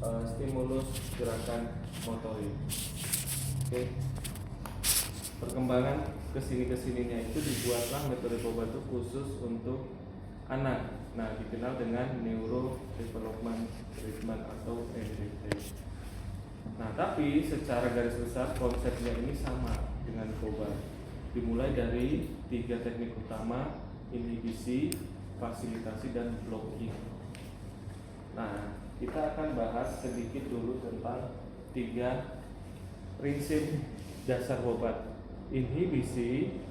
stimulus gerakan motorik. Oke. Perkembangan kesininya itu dibuatlah metode Boba itu khusus untuk anak. Nah, dikenal dengan Neuro Development Treatment atau NDT. Nah, tapi secara garis besar konsepnya ini sama dengan Boba. Dimulai dari 3 teknik utama: inhibisi, fasilitasi, dan blocking. Nah, kita akan bahas sedikit dulu tentang 3 prinsip dasar obat. Inhibisi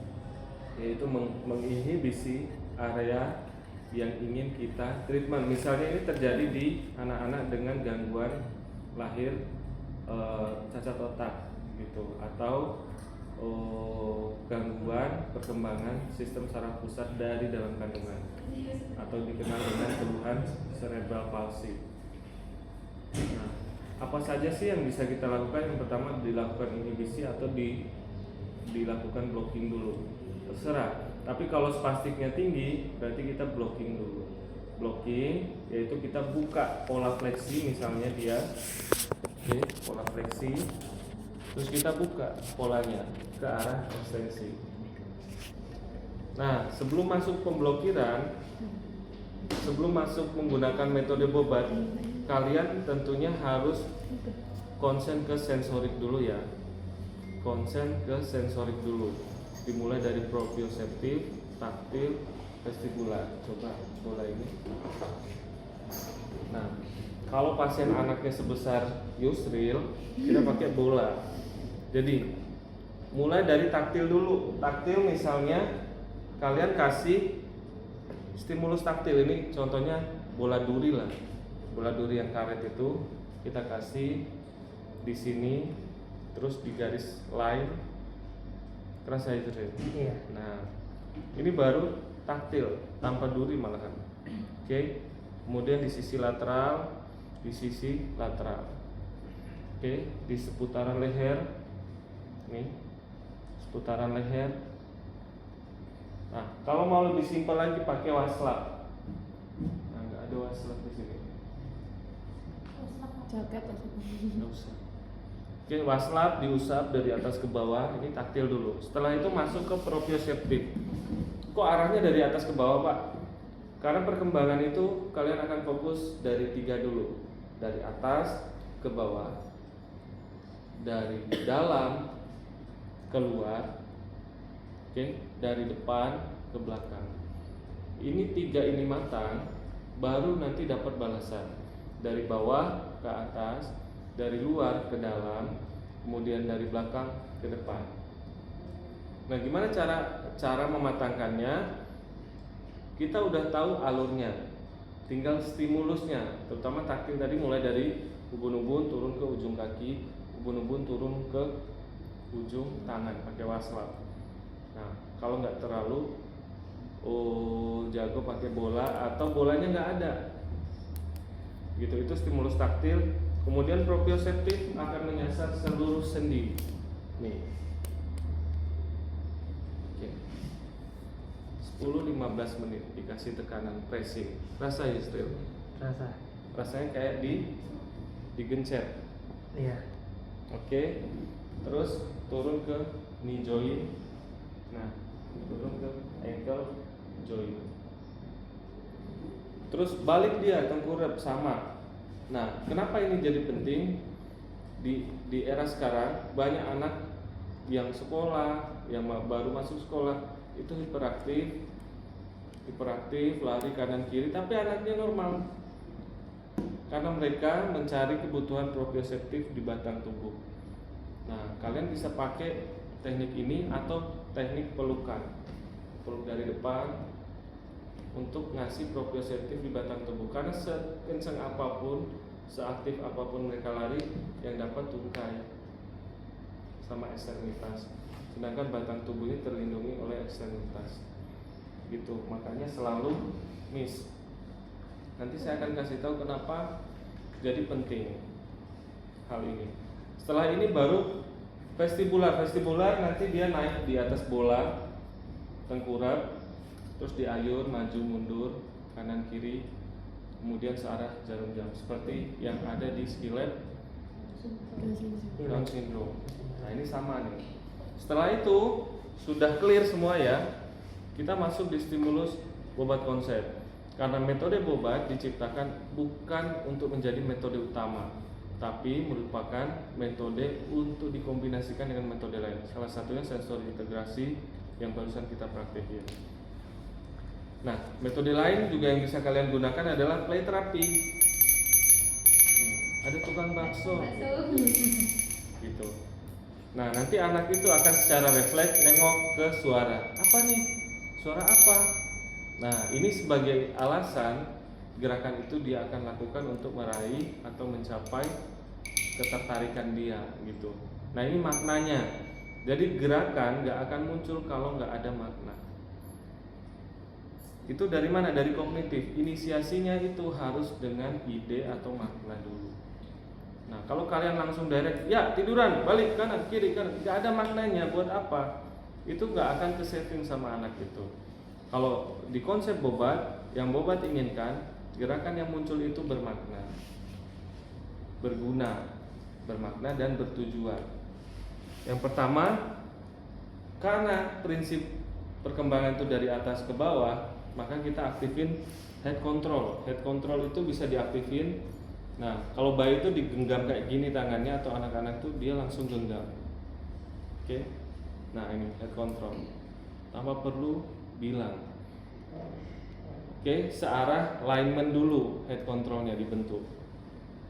yaitu menginhibisi area yang ingin kita treatment. Misalnya ini terjadi di anak-anak dengan gangguan lahir cacat otak gitu, atau gangguan perkembangan sistem saraf pusat dari dalam kandungan, atau dikenal dengan keluhan cerebral palsy. Nah, apa saja sih yang bisa kita lakukan? Yang pertama dilakukan inhibisi atau dilakukan blocking dulu, terserah. Tapi kalau spastiknya tinggi, berarti kita blocking dulu. Blocking yaitu kita buka pola fleksi, misalnya dia, oke, pola fleksi, terus kita buka polanya ke arah ekstensi. Nah, sebelum masuk pemblokiran, sebelum masuk menggunakan metode Bobat, kalian tentunya harus konsen ke sensorik dulu ya. Konsen ke sensorik dulu. Dimulai dari proprioseptif, taktil, vestibular. Coba bola ini. Nah, kalau pasien anaknya sebesar Yusril, kita pakai bola. Jadi, mulai dari taktil dulu. Taktil misalnya kalian kasih stimulus taktil, ini contohnya bola duri lah. Bola duri yang karet itu kita kasih di sini, terus di garis line, kerasa itu deh. Iya. Nah, ini baru taktil tanpa duri malahan. Oke. Kemudian di sisi lateral, di sisi lateral. Oke, di seputaran leher. Nih, seputaran leher. Nah, kalau mau lebih simpel lagi pakai waslap. Nah, nggak ada waslap di sini. Jaket atau Nggak usah. Oke, waslap diusap dari atas ke bawah. Ini taktil dulu. Setelah itu masuk ke proprioseptif. Kok arahnya dari atas ke bawah, Pak? Karena perkembangan itu kalian akan fokus dari 3 dulu. Dari atas ke bawah, dari dalam keluar, oke, dari depan ke belakang. Ini 3 ini matang, baru nanti dapat balasan dari bawah ke atas, dari luar ke dalam, kemudian dari belakang ke depan. Nah, gimana cara mematangkannya? Kita udah tahu alurnya, tinggal stimulusnya. Terutama taktil tadi mulai dari ubun-ubun turun ke ujung kaki, ubun-ubun turun ke ujung tangan pakai waslap. Nah, kalau nggak terlalu jago pakai bola atau bolanya nggak ada, gitu, itu stimulus taktil. Kemudian proprioseptif akan menyasar seluruh sendi. Nih, oke, 10-15 menit dikasih tekanan pressing. Rasa ya, Stril? Rasa. Rasanya kayak digencet. Iya. Oke, terus turun ke knee joint. Nah, turun ke ankle joint. Terus balik dia tengkurap sama. Nah, kenapa ini jadi penting? Di era sekarang banyak anak yang sekolah, yang baru masuk sekolah itu hiperaktif, lari kanan kiri, tapi anaknya normal. Karena mereka mencari kebutuhan proprioseptif di batang tubuh. Nah, kalian bisa pakai teknik ini atau teknik pelukan. Peluk dari depan untuk ngasih proprioseptif di batang tubuh. Karena sekencang apapun, seaktif apapun mereka lari, yang dapat tungkai sama ekstremitas. Sedangkan batang tubuh ini terlindungi oleh ekstremitas. Gitu, makanya selalu miss. Nanti saya akan kasih tahu kenapa jadi penting hal ini. Setelah ini baru vestibular. Vestibular nanti dia naik di atas bola tengkurap, terus diayur maju mundur kanan kiri kemudian searah jarum jam seperti yang ada di skillet Down syndrome. Nah ini sama nih. Setelah itu sudah clear semua ya, kita masuk di stimulus Bobat konsep. Karena metode Bobat diciptakan bukan untuk menjadi metode utama, tapi merupakan metode untuk dikombinasikan dengan metode lain. Salah satunya sensori integrasi yang barusan kita praktekin. Nah, metode lain juga yang bisa kalian gunakan adalah play terapi. Ada tukang bakso. Gitu. Nah, nanti anak itu akan secara refleks nengok ke suara. Apa nih? Suara apa? Nah, ini sebagai alasan gerakan itu dia akan lakukan untuk meraih atau mencapai ketertarikan dia gitu. Nah, ini maknanya. Jadi gerakan nggak akan muncul kalau nggak ada makna. Itu dari mana? Dari kognitif. Inisiasinya itu harus dengan ide atau makna dulu. Nah, kalau kalian langsung direct, ya tiduran, balik kanan, kiri, kanan, nggak ada maknanya, buat apa? Itu nggak akan ke saving sama anak itu. Kalau di konsep Bobat, yang Bobat inginkan, gerakan yang muncul itu bermakna, berguna, bermakna dan bertujuan. Yang pertama, karena prinsip perkembangan itu dari atas ke bawah, maka kita aktifin head control. Head control itu bisa diaktifin. Nah, kalau bayi itu digenggam kayak gini tangannya atau anak-anak tuh dia langsung genggam. Oke. Nah, ini head control. Tanpa perlu bilang. Oke, searah alignment dulu head controlnya dibentuk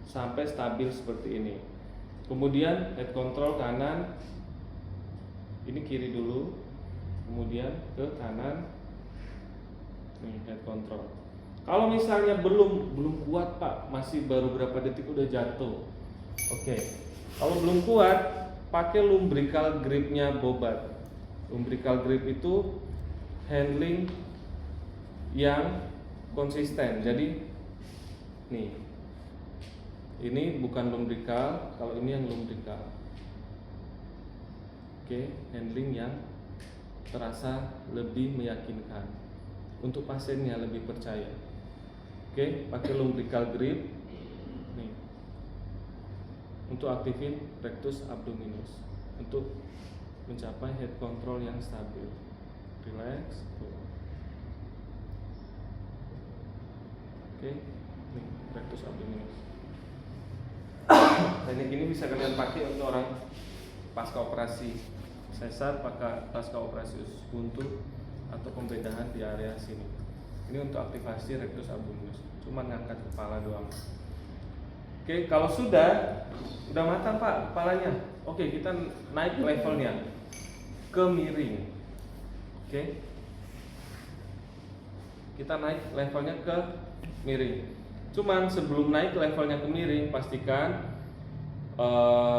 sampai stabil seperti ini. Kemudian head control kanan, ini kiri dulu, kemudian ke kanan. Nih head control. Kalau misalnya belum kuat Pak, masih baru berapa detik udah jatuh. Oke. Kalau belum kuat, pakai lumbrical gripnya Bobat. Lumbrical grip itu handling yang konsisten. Jadi nih, ini bukan lumbrical, kalau ini yang lumbrical. Oke, handling yang terasa lebih meyakinkan, untuk pasiennya lebih percaya. Oke, pakai lumbrical grip nih untuk aktifin rectus abdominis untuk mencapai head control yang stabil. Relax. Oke, nih rectus abdominis. Teknik ini bisa kalian pakai untuk orang pasca operasi sesar, pasca operasi usus buntu atau pembedahan di area sini. Ini untuk aktivasi rectus abdominis, cuma ngangkat kepala doang. Oke, kalau sudah matang Pak kepalanya. Oke, kita naik levelnya ke miring. Oke, kita naik levelnya ke miring. Cuman sebelum naik levelnya ke miring, pastikan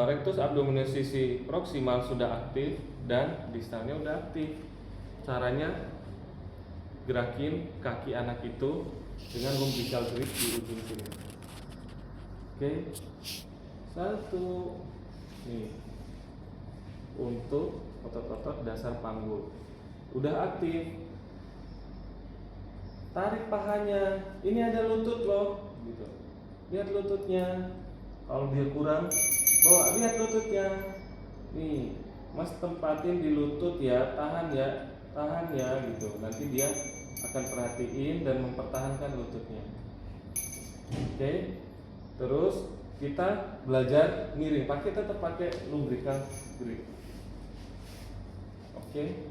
rectus abdominis sisi proksimal sudah aktif dan distalnya udah aktif. Caranya gerakin kaki anak itu dengan lumbrical grip di ujung sini. Oke, satu nih untuk otot-otot dasar panggul udah aktif. Tarik pahanya, ini ada lutut loh, gitu. Lihat lututnya. Kalau dia kurang, bawa, lihat lututnya. Nih, Mas tempatin di lutut ya, tahan ya, gitu. Nanti dia akan perhatiin dan mempertahankan lututnya. Oke. Terus kita belajar miring, tetap pakai lumbrical grip. Oke.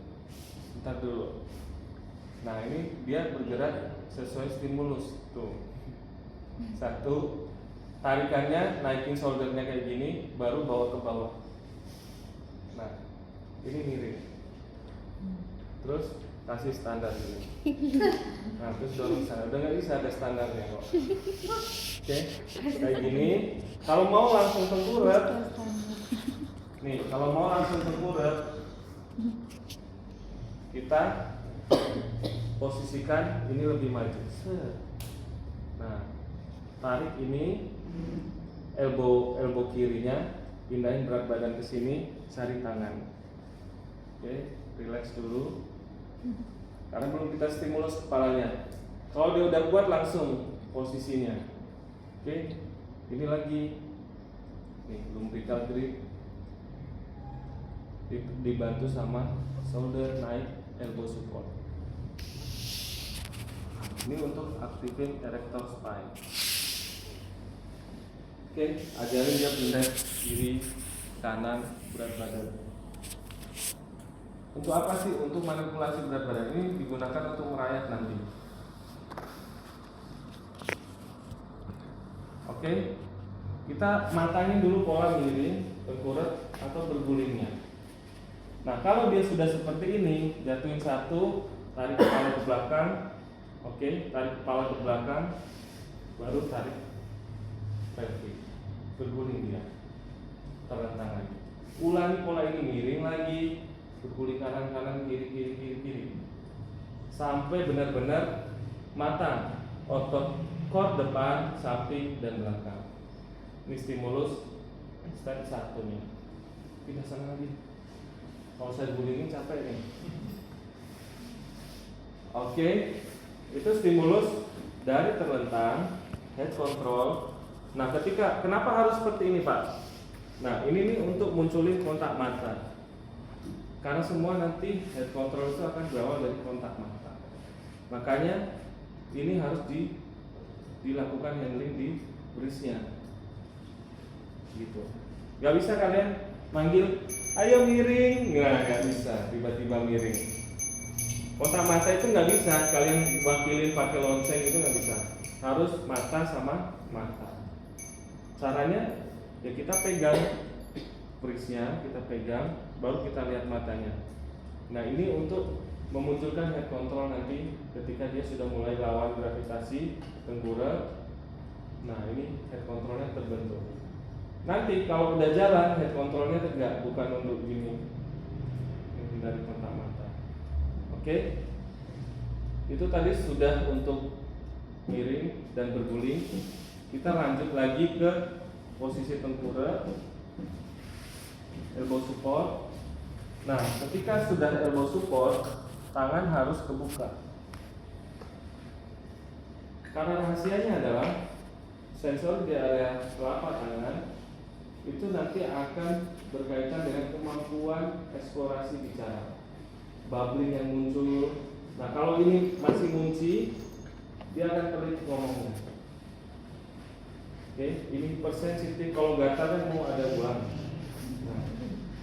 Bentar dulu. Nah, ini dia bergerak sesuai stimulus tuh. Satu, tarikannya naikin shouldernya kayak gini, baru bawa ke bawah. Nah, ini miring. Terus kasih standar ini. Nah, terus dorong sana. Udah nggak bisa ada standarnya kok. Oke, kayak gini. Kalau mau langsung tengkurap. Nih, kalau mau langsung tengkurap, kita posisikan ini lebih maju. Nah, tarik ini, elbow kirinya, pindahin berat badan ke sini, cari tangan. Oke, relax dulu. Karena belum kita stimulus kepalanya. Kalau dia udah kuat langsung posisinya. Oke, ini lagi nih lumbrical grip dibantu sama shoulder naik elbow support. Ini untuk aktifin erector spine. Oke, ajarin dia pindah kiri, kanan, berat badan. Untuk apa sih? Untuk manipulasi berat badan. Ini digunakan untuk merayap nanti. Oke, kita matangin dulu pola miring, tengkurap atau bergulingnya. Nah, kalau dia sudah seperti ini, jatuhin satu, tarik kepala ke belakang. Oke, tarik kepala ke belakang, baru tarik pelvic, berguling dia, terlentang lagi. Ulangi pola ini, miring lagi, berguling kanan kanan kiri, sampai benar-benar matang otot core depan, samping dan belakang. Ini stimulus step satunya. Pindah sana lagi. Kalau saya gulingin capek nih. Oke, itu stimulus dari terlentang, head control. Nah, kenapa harus seperti ini, Pak? Nah, ini nih untuk munculin kontak mata. Karena semua nanti head control itu akan berawal dari kontak mata. Makanya ini harus dilakukan handling di brisnya. Gitu. Gak bisa kalian manggil, ayo miring, nggak bisa, tiba-tiba miring. Kontak mata itu nggak bisa kalian wakilin pakai lonceng, itu nggak bisa. Harus mata sama mata. Caranya ya kita pegang brisnya, kita pegang, baru kita lihat matanya. Nah, ini untuk memunculkan head control nanti ketika dia sudah mulai lawan gravitasi tengkurap. Nah, ini head controlnya terbentuk. Nanti kalau udah jalan, head controlnya tegak, bukan nunduk gini, menghindari kontak mata. Oke, itu tadi sudah untuk miring dan berguling. Kita lanjut lagi ke posisi tengkurap, elbow support. Nah, ketika sudah elbow support, tangan harus kebuka. Karena rahasianya adalah sensor di area telapak tangan itu nanti akan berkaitan dengan kemampuan eksplorasi bicara, bubbling yang muncul. Nah, kalau ini masih munci, dia akan pelit ngomongnya. Oke, ini persensitif. Kalau gatal kan mau ada uang. Nah,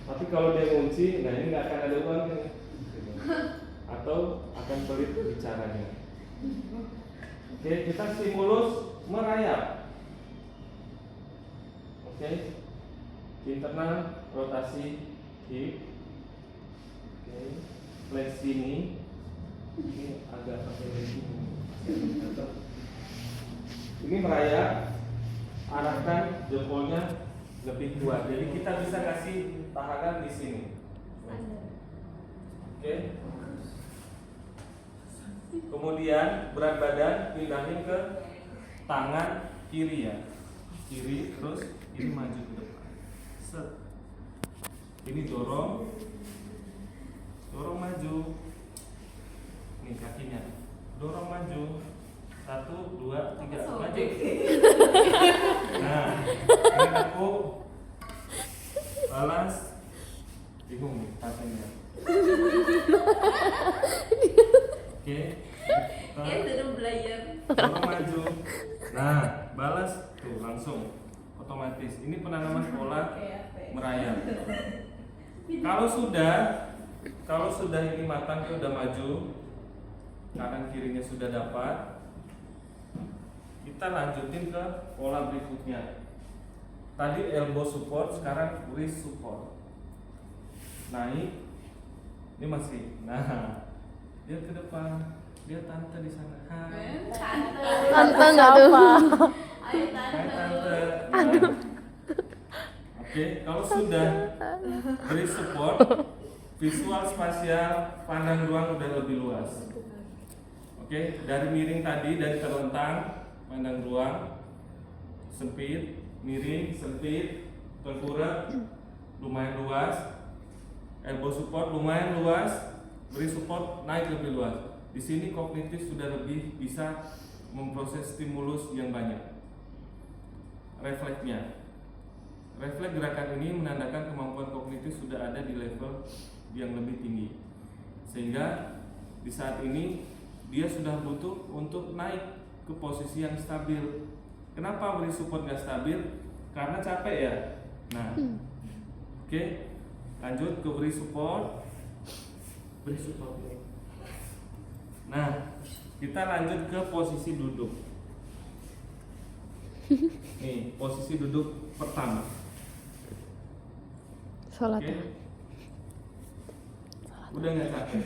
tapi kalau dia ngunci, nah ini nggak akan ada uangnya, atau akan pelit bicaranya. Oke, kita stimulus merayap. Oke, internal rotasi hip. Oke, flex ini agak pakai lagi. Ini merayap, arahkan jempolnya lebih kuat. Jadi kita bisa kasih tahanan di sini. Oke. Kemudian berat badan pindahin ke tangan kiri ya. Kiri, terus ini maju ke depan. Set. Ini dorong maju. Nih kakinya, dorong maju. 1, 2, 3, maju. Nah, ini aku balas. Bingung nih kakinya. Oke. Sudah belajar. Dorong maju. Nah, balas tuh langsung otomatis. Ini penanaman pola merayap. Kalau sudah ini matang, dia udah maju, kanan kirinya sudah dapat, kita lanjutin ke pola berikutnya. Tadi elbow support, sekarang wrist support. Naik, ini masih. Nah, dia ke depan, dia tante di sana. Hai. Tante nggak apa. Ayo Hai tante. tante. Oke, kalau sudah beri support, visual spasial pandang ruang udah lebih luas. Oke, dari miring tadi, dari terlentang, pandang ruang sempit, miring sempit, tengkurap lumayan luas, elbow support lumayan luas, beri support naik lebih luas. Di sini kognitif sudah lebih bisa memproses stimulus yang banyak. Refleksnya, refleks gerakan ini menandakan kemampuan kognitif sudah ada di level yang lebih tinggi, sehingga di saat ini dia sudah butuh untuk naik ke posisi yang stabil. Kenapa beri support nggak stabil? Karena capek ya. Nah, oke, lanjut ke beri support. Beri support. Nah, kita lanjut ke posisi duduk. Nih, posisi duduk pertama. Sholat. Oke. Udah nggak capek.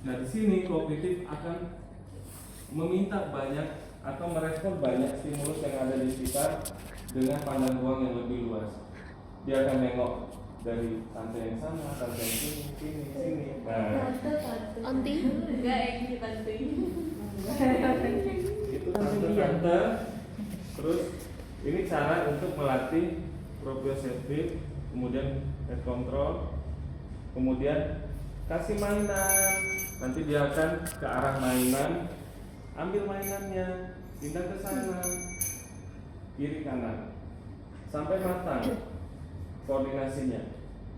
Nah, di sini kognitif akan meminta banyak atau merespon banyak stimulus yang ada di sekitar dengan pandang ruang yang lebih luas. Dia akan nengok dari tante yang sana, tante yang sini. Nah, Anti. Enggak yang dibantuin. itu tante. Terus ini cara untuk melatih proprioceptif, kemudian head control, kemudian kasih mainan. Nanti dia akan ke arah mainan, ambil mainannya, pindah ke sana, kiri kanan, sampai matang koordinasinya.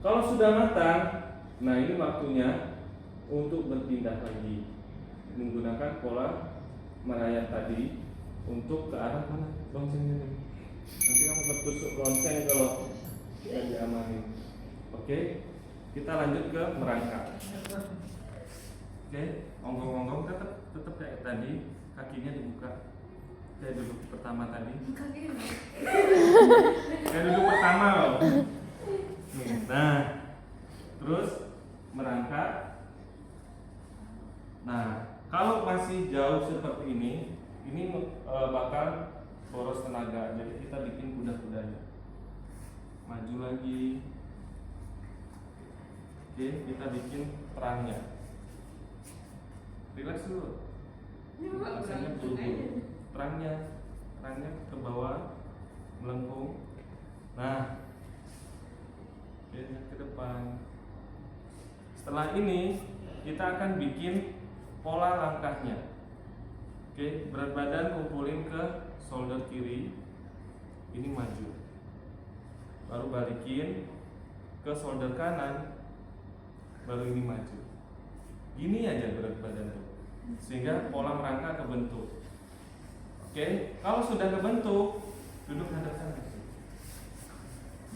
Kalau sudah matang, nah ini waktunya untuk berpindah lagi menggunakan pola merayap tadi untuk ke arah mana? Lonceng ini. Nanti kamu bertusuk lonceng kalau tidak diamanin. Oke, kita lanjut ke merangkak. Oke, onggong-onggong tetap kayak tadi, kakinya dibuka. Kayak duduk pertama tadi. Kayak duduk pertama loh. Nah, terus merangkak. Nah, kalau masih jauh seperti ini bakal boros tenaga. Jadi kita bikin kuda-kudanya. Maju lagi. Oke, kita bikin perangnya. Relax dulu. Rasanya buru-buru. Perangnya ke bawah, melengkung. Nah, oke, ke depan. Setelah ini kita akan bikin pola langkahnya. Oke, berat badan kumpulin ke shoulder kiri. Ini maju. Baru balikin ke shoulder kanan. Baru ini maju. Gini aja berat badan tuh. Sehingga pola merangkak kebentuk. Oke, kalau sudah kebentuk, duduk hadap sana.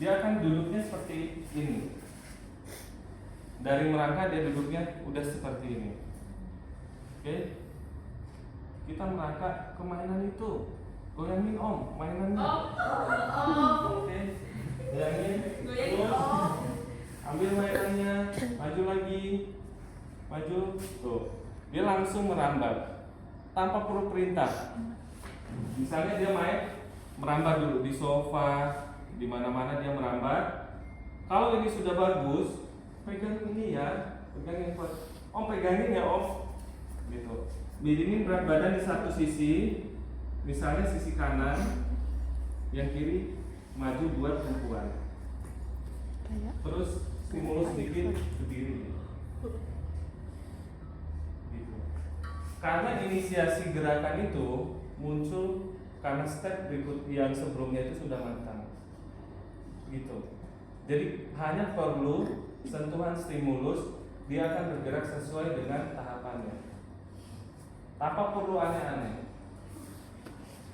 Dia akan duduknya seperti ini. Dari merangkak dia duduknya udah seperti ini. Oke, kita merangkak ke mainan itu. Goyangin om, mainannya. Oke, goyangin. Terus ambil mainannya, maju lagi, maju. Tuh, dia langsung merambat tanpa perlu perintah. Misalnya dia merambat dulu di sofa, di mana-mana dia merambat. Kalau ini sudah bagus, pegang ini ya, pegang yang kuat. Om pegangin ya om, gitu. Bidinin berat badan di satu sisi, misalnya sisi kanan, yang kiri maju buat tumpuan. Terus stimulus sedikit berdiri. Gitu. Karena inisiasi gerakan itu muncul karena step berikut yang sebelumnya itu sudah matang. Gitu. Jadi hanya perlu sentuhan stimulus, dia akan bergerak sesuai dengan tahapannya. Tanpa perlu aneh-aneh.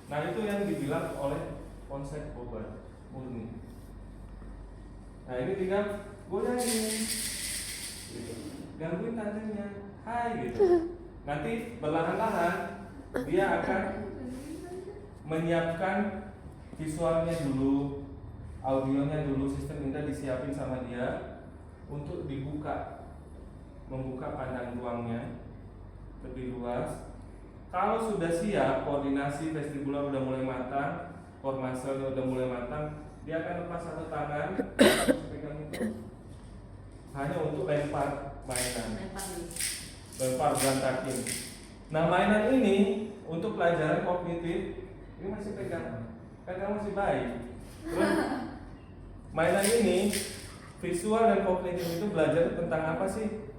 Nah, itu yang dibilang oleh konsep obat murni. Nah, ini tinggal goyangin. Gitu. Gangguin tantenya. Hai gitu. Nanti perlahan-lahan dia akan menyiapkan visualnya dulu, audionya dulu, sistem indera disiapin sama dia untuk dibuka, membuka pandang ruangnya lebih luas. Kalau sudah siap, koordinasi vestibular udah mulai matang, core muscle udah mulai matang, dia akan lepas satu tangan, pegang itu, hanya untuk lempar mainan, lempar berantakin. Nah, mainan ini untuk pelajaran kognitif ini masih pegang masih baik. Terus mainan ini visual dan kognitif itu belajar tentang apa sih?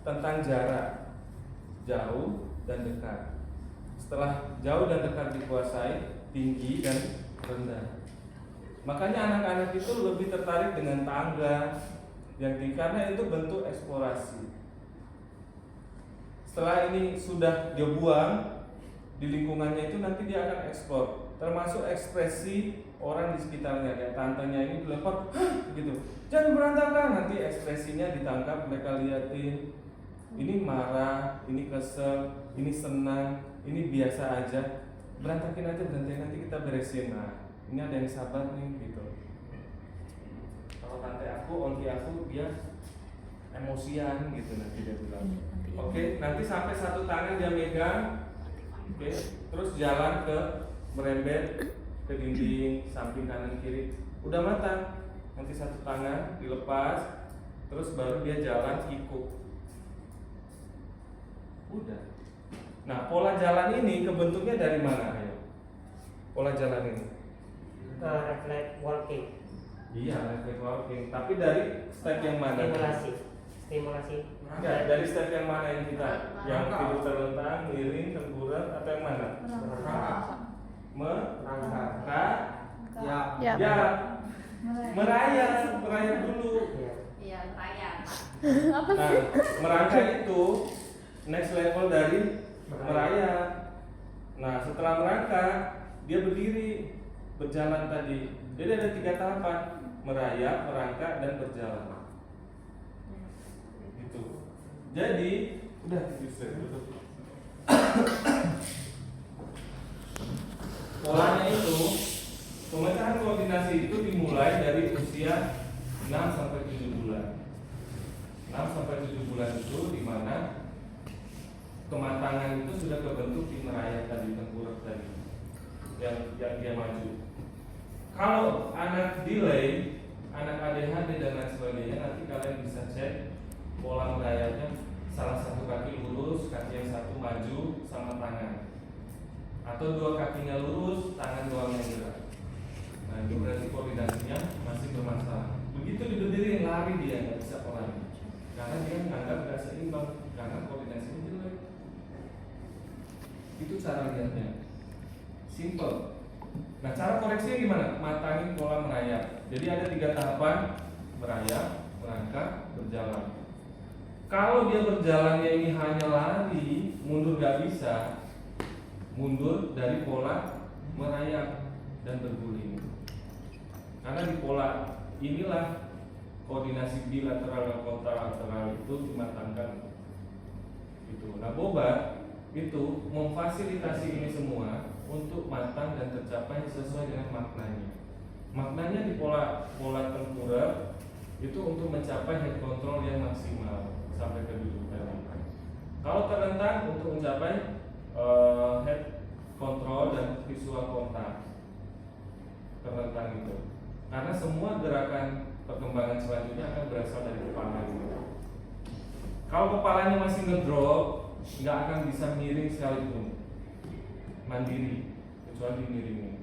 Tentang jarak, jauh dan dekat. setelah jauh dan dekat dikuasai, tinggi dan rendah. Makanya anak-anak itu lebih tertarik dengan tangga yang tinggi karena itu bentuk eksplorasi. Setelah ini sudah dia buang di lingkungannya itu, nanti dia akan eksplor, termasuk ekspresi orang di sekitarnya. Kayak tantenya ini dilempar gitu, jangan berantakan, nanti ekspresinya ditangkap, mereka liatin, ini marah, ini kesel, ini senang, ini biasa aja, berantakin aja, berantakin, nanti kita beresin. Nah, ini ada yang sabar nih gitu. Kalau tante aku, onti aku, dia emosian gitu, nanti dia bilang. Oke, nanti sampai satu tangan dia megang, oke, terus jalan ke merembet ke dinding samping kanan kiri, udah matang. Nanti satu tangan dilepas, terus baru dia jalan kikuk. Udah. Nah, pola jalan ini kebentuknya dari mana? Ayo. Pola jalan ini. Reflect walking. Iya, reflect walking. Tapi dari step yang mana? Stimulasi. Enggak, dari step yang mana yang kita? Yang tidur terlentang, miring, tengkurap, atau yang mana? Merangkak. Ya. Ya. Merayap dulu. Iya, raya. Nah, merangkak itu next level dari merayap. Nah, setelah merangkak, dia berdiri, berjalan tadi. Jadi ada 3 tahapan: merayap, merangkak, dan berjalan. Gitu. Jadi, udah bisa tutup. Polanya itu, pemecahan koordinasi itu dimulai dari usia 6 sampai 7 bulan. 6 sampai 7 bulan itu dimana kematangan itu sudah kebentuk di merayap tadi, tengkurap tadi, yang dia maju. Kalau anak delay, anak ADHD dan lain sebagainya, nanti kalian bisa cek pola merayapnya. Salah satu kaki lurus, kaki yang satu maju sama tangan, atau 2 kakinya lurus, tangan doang yang gerak. Nah, itu berarti koordinasinya masih bermasalah. Begitu diberdiri, lari dia nggak bisa pelan, karena dia menganggap nggak seimbang, karena koordinasinya jelek. Itu cara lihatnya, simple. Nah, cara koreksinya gimana? Matangin pola merayap. Jadi ada 3 tahapan: merayap, merangkak, berjalan. Kalau dia berjalannya ini hanya lari, mundur gak bisa, mundur dari pola merayap dan berguling. Karena di pola inilah koordinasi bilateral dan kontralateral itu dimatangkan. Gitu. Nah, Boba itu memfasilitasi ini semua untuk matang dan tercapai sesuai dengan maknanya. Maknanya di pola tengkurap itu untuk mencapai head control yang maksimal sampai ke kedudukan. Kalau terlentang untuk mencapai head control dan visual kontak. Terlentang itu, karena semua gerakan perkembangan selanjutnya akan berasal dari kepala itu. Kalau kepalanya masih ngedrop, nggak akan bisa miring sekalipun, mandiri, kecuali miringin.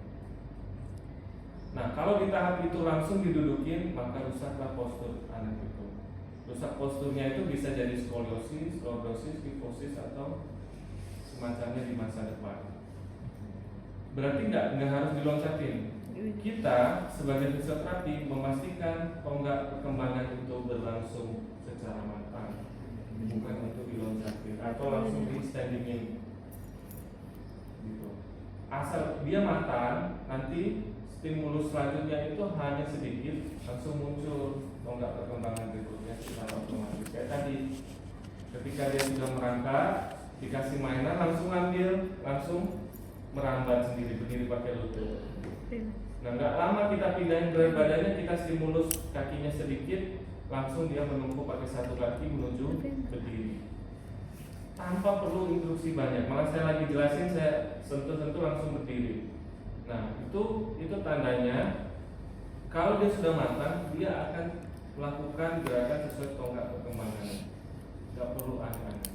Nah, kalau di tahap itu langsung didudukin, maka rusaklah postur anak itu. Rusak posturnya itu bisa jadi skoliosis, lordosis, kifosis, atau semacamnya di masa depan. Berarti nggak harus diloncatin. Kita sebagai fisioterapi memastikan tonggak perkembangan itu berlangsung secara matang, bukan untuk diloncatin atau langsung di standingin. Gitu. Asal dia matang, nanti stimulus selanjutnya itu hanya sedikit, langsung muncul tonggak perkembangan berikutnya secara otomatis. Kayak tadi, ketika dia sudah merangkak, dikasih mainan, langsung ambil, langsung merambat sendiri, berdiri pakai lutut. Nah, nggak lama kita pindahin berat badannya, kita stimulus kakinya sedikit, langsung dia menumpuk pakai satu kaki menuju berdiri, tanpa perlu instruksi banyak. Malah saya lagi jelasin, saya sentuh-sentuh langsung berdiri. Nah, itu tandanya kalau dia sudah matang, dia akan melakukan gerakan sesuai tonggak perkembangannya. Nggak perlu aneh-aneh.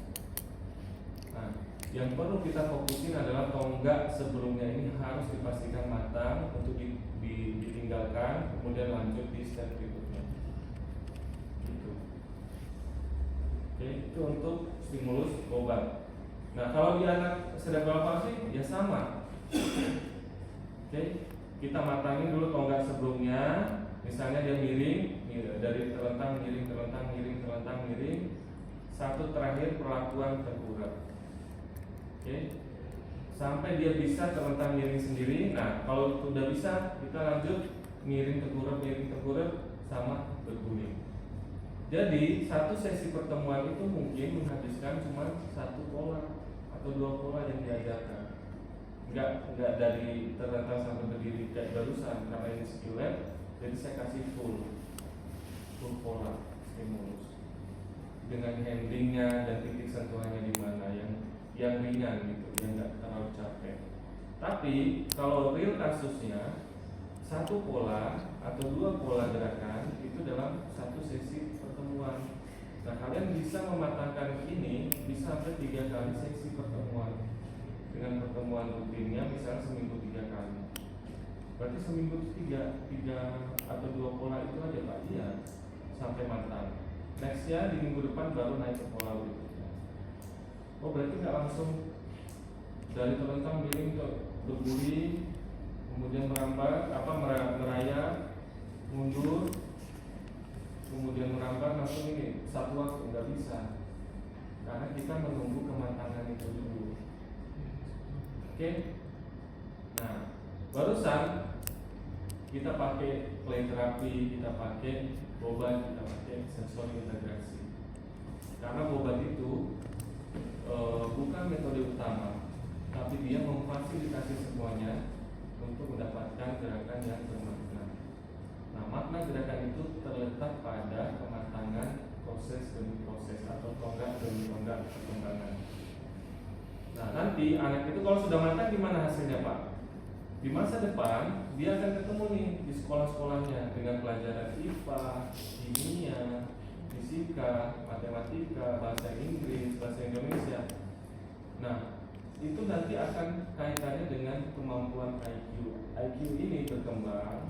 Nah, yang perlu kita fokusin adalah tonggak sebelumnya ini harus dipastikan matang untuk ditinggalkan, kemudian lanjut di step berikutnya. Gitu. Oke, itu untuk stimulus Boba. Nah kalau di anak cerebral palsy ya sama. Oke, kita matangin dulu tonggak sebelumnya. Misalnya dia miring, dari terlentang miring, terlentang miring, terlentang miring. Satu terakhir perlakuan tengkurap. Oke, sampai dia bisa terlentang miring sendiri. Nah kalau sudah bisa, kita lanjut miring tengkurap sama berguling. Jadi satu sesi pertemuan itu mungkin menghabiskan cuma satu pola atau dua pola yang diajarkan. Enggak dari terlentang sampai berdiri kayak barusan, karena ini skill lab. Jadi saya kasih full pola stimulus dengan handlingnya dan titik sentuhannya di mana yang ringan gitu, yang nggak terlalu capek. Tapi kalau real kasusnya satu pola atau dua pola gerakan itu dalam satu sesi pertemuan. Nah kalian bisa mematangkan ini bisa sampai 3 kali sesi pertemuan dengan pertemuan rutinnya misalnya seminggu 3 kali. Berarti seminggu 3 atau 2 pola itu aja Pak? Iya, sampai matang. Nextnya di minggu depan baru naik ke pola berikutnya. Oh berarti nggak langsung dari terlentang miring ke berguling, kemudian merayap, mundur, kemudian merambat langsung ini satu waktu, nggak bisa, karena kita menunggu kematangan itu dulu. Oke, nah barusan kita pakai play terapi, kita pakai bobat, kita pakai sensori integrasi. Karena bobat itu bukan metode utama, tapi dia memfasilitasi semuanya untuk mendapatkan gerakan yang bermakna. Nah, makna gerakan itu terletak pada kematangan proses demi proses atau tonggak demi tonggak perkembangan. Nah, nanti anak itu kalau sudah matang gimana hasilnya Pak? Di masa depan dia akan ketemu nih di sekolah-sekolahnya dengan pelajaran IPA, kimia, fisika, matematika, bahasa Inggris, bahasa Indonesia. Nah, itu nanti akan kaitannya dengan kemampuan IQ. IQ ini berkembang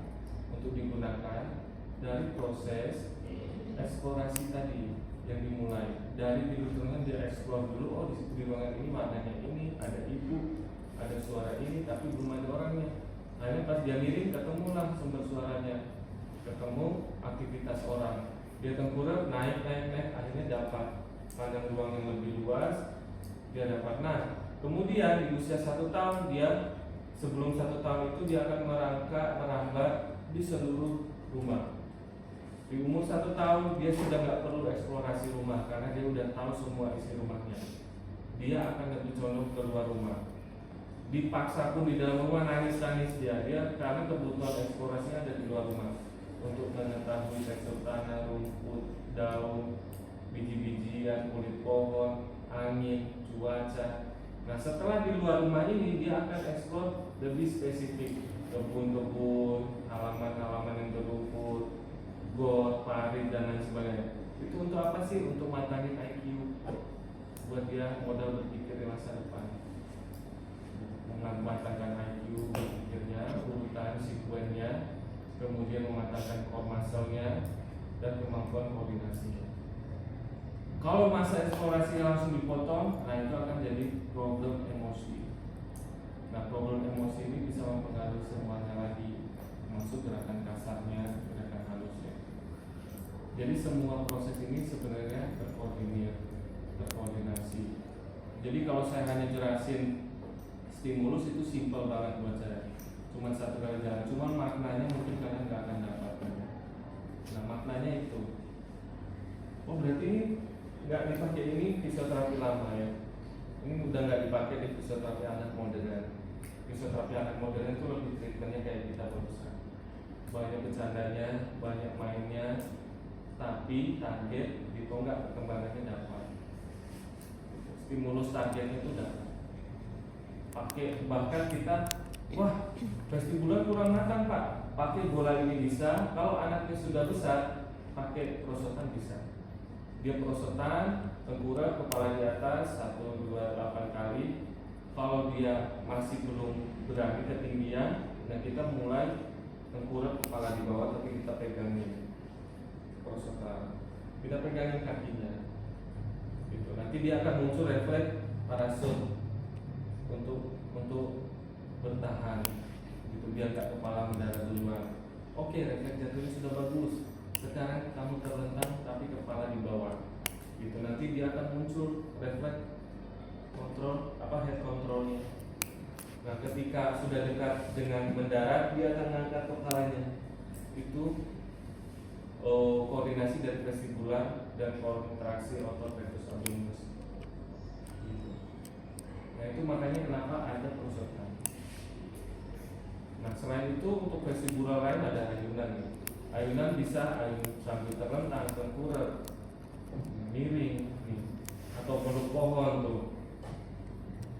untuk digunakan dari proses eksplorasi tadi yang dimulai dari di ruangan dia eksplor dulu. Oh di ruangan ini warnanya ini, ada ibu, ada suara ini, tapi belum ada orangnya. Akhirnya pas dia miring ketemulah sumber suaranya, ketemu aktivitas orang. Dia tengkurap naik, akhirnya dapat pandang ruang yang lebih luas. Dia dapat. Nah kemudian di usia 1 tahun dia sebelum 1 tahun itu dia akan merambat di seluruh rumah. Di umur 1 tahun dia sudah nggak perlu eksplorasi rumah karena dia udah tahu semua isi rumahnya. Dia akan lebih condong keluar rumah. Dipaksa pun di dalam rumah nangis dia karena kebutuhan eksplorasinya ada di luar rumah untuk mengetahui tekstur tanah, rumput, daun, biji-bijian, kulit pohon, angin, cuaca. Nah setelah di luar rumah ini dia akan eksplor lebih spesifik kebun-kebun, halaman-halaman yang berumput, got, parit dan lain sebagainya. Itu untuk apa sih? Untuk matangin IQ, buat dia modal berpikir di masa depan, mematangkan IQ berpikirnya, urutan sekuennya, kemudian mematangkan core muscle-nya dan kemampuan koordinasinya. Kalau masa eksplorasinya langsung dipotong, nah itu akan jadi problem emosi. Nah problem emosi ini bisa mempengaruhi semuanya lagi, termasuk gerakan kasarnya, gerakan halusnya. Jadi semua proses ini sebenarnya terkoordinasi. Jadi kalau saya hanya jelasin stimulus itu simpel banget buat saya, cuma 1 kali jalan, cuma maknanya mungkin kalian nggak akan dapatkan. Nah maknanya itu, oh berarti ini nggak dipakai, ini fisioterapi lama ya, ini udah nggak dipakai di fisioterapi anak modern. Fisioterapi anak modern itu lebih treatmentnya kayak kita barusan, banyak bercandanya, banyak mainnya, tapi target di tonggak perkembangannya dapat, stimulus targetnya itu dapat. Pakai bahkan kita, wah vestibular kurang matang Pak, pakai bola ini bisa. Kalau anaknya sudah besar, pakai prosotan bisa. Dia prosotan, tengkurap, kepala di atas 1, 2, 8 kali. Kalau dia masih belum berani ketinggian, nah kita mulai tengkurap kepala di bawah, tapi kita pegangin prosotan, kita pegangin kakinya. Gitu. Nanti dia akan muncul refleks parasut untuk bertahan gitu, biar gak kepala mendarat duluan. Oke, refleks jantungnya sudah bagus. Sekarang kamu terlentang tapi kepala di bawah gitu, nanti dia akan muncul refleks kontrol head controlnya. Nah, ketika sudah dekat dengan mendarat, dia akan mengangkat kepalanya. Itu koordinasi dari vestibular dan kontraksi otot rectus abdominis. Gitu. Nah, itu makanya kenapa ada perusahaan. Nah, selain itu untuk vestibular lain ada ayunan. Ayunan bisa ayun sambil terlentang, tengkurap, miring, nih, atau peluk pohon tuh.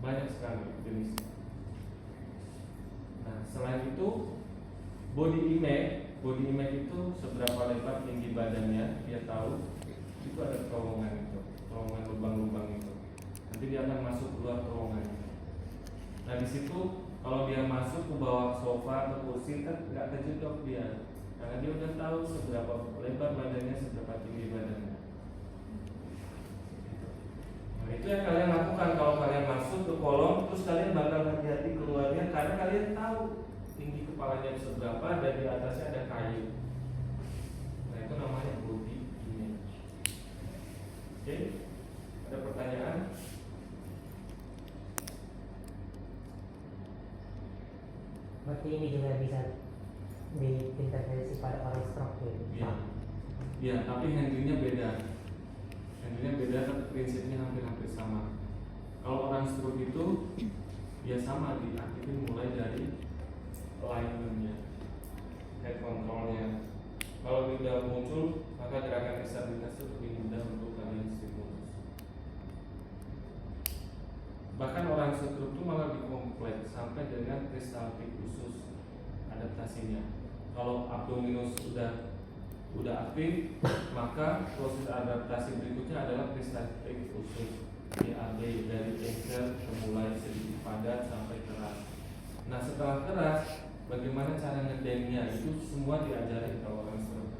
Banyak sekali jenis. Nah, selain itu body image itu seberapa lebar tinggi badannya, dia tahu. Itu ada terowongan lubang-lubang itu. Nanti dia akan masuk keluar terowongan. Nah, di situ kalau dia masuk ke bawah sofa atau kursi kan nggak kejedok dia, karena dia udah tahu seberapa lebar badannya, seberapa tinggi badannya. Nah, itu yang kalian lakukan kalau kalian masuk ke kolom, terus kalian bakal hati-hati keluarnya karena kalian tahu tinggi kepalanya seberapa dan di atasnya ada kayu. Nah, itu namanya body image. Oke, ada pertanyaan? Berarti ini juga bisa diintervensi pada orang stroke ya? Iya. Iya, tapi handlingnya beda. Tapi prinsipnya hampir sama. Kalau orang stroke itu ya sama, diaktifin mulai dari alignment-nya, head control-nya. Kalau tidak muncul, maka gerakan stabilitas itu lebih mudah untuk kalian stimulus. Bahkan orang stroke itu malah dikompleks sampai dengan peristaltik khusus adaptasinya. Kalau abdominus udah aktif, maka proses adaptasi berikutnya adalah peristaltik khusus PAD, dari engkel mulai sedikit padat sampai keras. Nah, setelah keras, bagaimana cara ngedemnya itu semua diajarin kalau orang stroke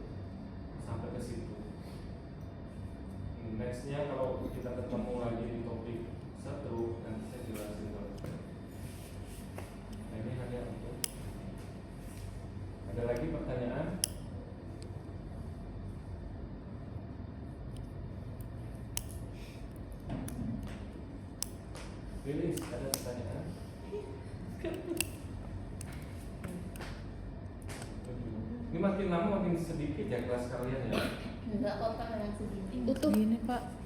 sampai ke situ. Nextnya kalau kita ketemu lagi di topik stroke, nanti saya jelasin lagi. Nah, ini hanya untuk. Ada lagi pertanyaan? Lilis, ada pertanyaan? Ini makin lama makin sedikit ya kelas kalian ya? Enggak kok Pak, yang segini. Utuh gini Pak.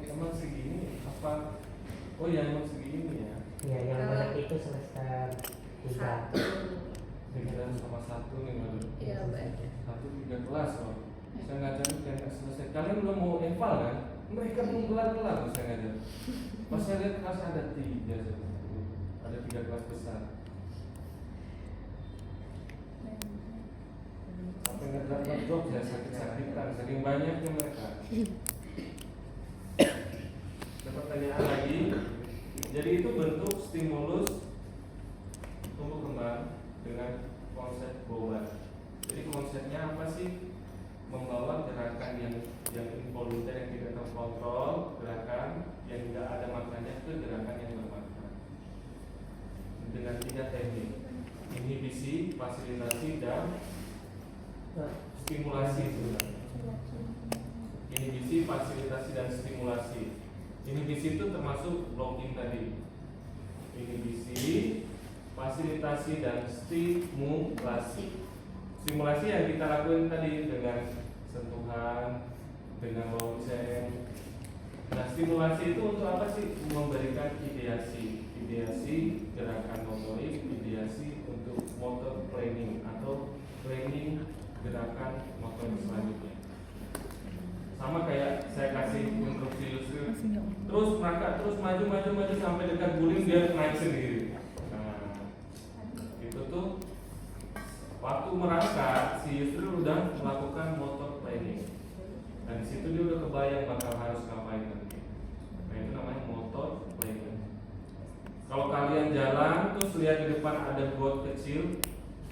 Emang segini apa? Oh ya, emang segini ya? Iya, yang banyak itu semester 3. Pikiran sama satu nih baru. Iya, Pak. 1-3 kelas loh. Saya ngajarin kayak nggak selesai. Kalian belum mau eval kan? Mereka belum kelar-kelar loh saya ngajar. Pas saya lihat kelas ada 3, ada 3 kelas besar. Sampai ngedrop saya sakit-sakitan, saking banyaknya mereka. Ada pertanyaan lagi? Jadi itu bentuk stimulus tumbuh kembang dengan konsep bobot. Jadi konsepnya apa sih? Membawa gerakan yang involunter, yang tidak terkontrol, gerakan yang tidak ada maknanya ke gerakan yang bermakna. Dengan 3 teknik: inhibisi, fasilitasi, dan stimulasi. Inhibisi, fasilitasi, dan stimulasi. Inhibisi itu termasuk blocking tadi. Inhibisi, fasilitasi, dan stimulasi. Stimulasi yang kita lakukan tadi dengan sentuhan, dengan lonceng. Nah, stimulasi itu untuk apa sih? Memberikan ideasi gerakan motorik, ideasi untuk motor planning atau planning gerakan motorik selanjutnya. Sama kayak saya kasih instruksi Yusril, terus merangkak, terus maju sampai dekat guling, dia naik sendiri. Nah, itu tuh waktu merangkak si Yusril udah melakukan motor planning. Dan di situ dia udah kebayang bakal harus ngapain nanti. Nah, itu namanya motor planning. Kalau kalian jalan terus lihat di depan ada got kecil,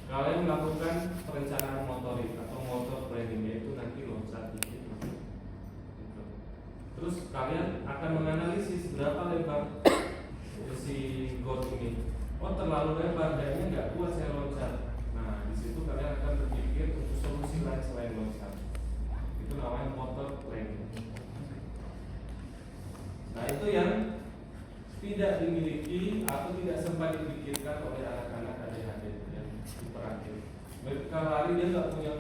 kalian melakukan perencanaan motorik atau motor planning, yaitu nanti loncat dikit gitu. Terus kalian akan menganalisis berapa lebar si got ini. Oh terlalu lebar, kayaknya nggak kuat saya loncat. Nah di situ kalian akan berpikir untuk solusi lain selain loncat. Itu namanya motor planning. Nah itu yang tidak dimiliki atau tidak sempat dipikirkan oleh anak-anak ADHD yang hiperaktif. Mereka lari dia nggak punya,